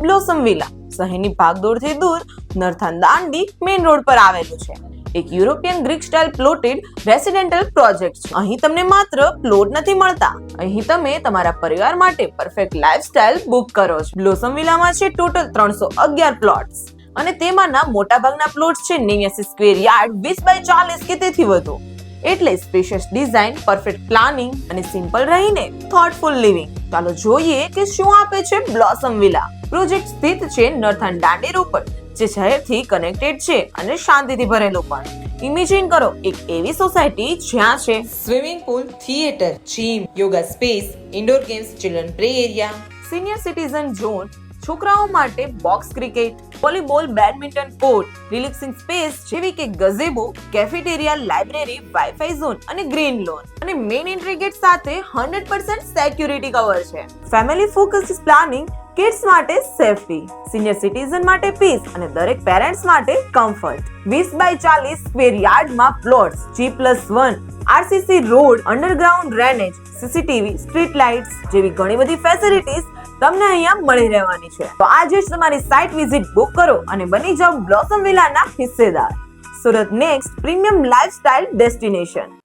Blossom villa શહેરની ભાગદોડથી દૂર નરથાન Dandi main road પર આવેલું છે. એક European Greek style plotted residential project છે. અહીં તમને માત્ર પ્લોટ નથી મળતા, અહીં તમે તમારા પરિવાર માટે પરફેક્ટ લાઇફસ્ટાઇલ બુક કરો છો. બ્લોસમ વિલામાં છે ટોટલ 311 પ્લોટ્સ અને તેમાંના મોટાભાગના પ્લોટ્સ છે 89 સ્ક્વેર યાર્ડ 20 by 40 કે તેથી વધુ. એટલે સ્પેશિયસ ડિઝાઇન, પરફેક્ટ પ્લાનિંગ અને સિમ્પલ રહીને થોટફુલ લિવિંગ. ચાલો જોઈએ કે શું આપે છે બ્લોસમ વિલા. પ્રોજેક્ટ સ્થિત છે નરથાન દાંડી રોડ પર, જે શહેરથી કનેક્ટેડ છે અને શાંતિથી ભરેલું પણ. ઇમેજિન કરો એક એવી સોસાયટી જ્યાં છે swimming pool, theatre, gym, yoga space, indoor games, children play area, senior citizen zone, છોકરાઓ માટે box cricket, volleyball, badminton court, relaxing space જેવી કે ગઝેબો, કેફેટેરિયા, લાઇબ્રેરી, વાઈફાઈ ઝોન અને ગ્રીન લોન. અને મેઇન એન્ટ્રી ગેટ સાથે 100% સિક્યુરિટી કવર છે. Family focused planning, kids માટે safety, senior citizen માટે પીસ અને દરેક પેરેન્ટ્સ માટે કમ્ફર્ટ. 20 by 40 સ્ક્વેર યાર્ડમાં plots, G+1, RCC road, underground drainage, CCTV, street lights જેવી ઘણી બધી ફેસિલિટીઝ તમને અહીંયા મળી રહેવાની છે. તો આજે જ તમારી સાઇટ વિઝિટ બુક કરો અને બની જાઓ બ્લોસમ વિલાના હિસ્સેદાર. Surat next premium lifestyle destination.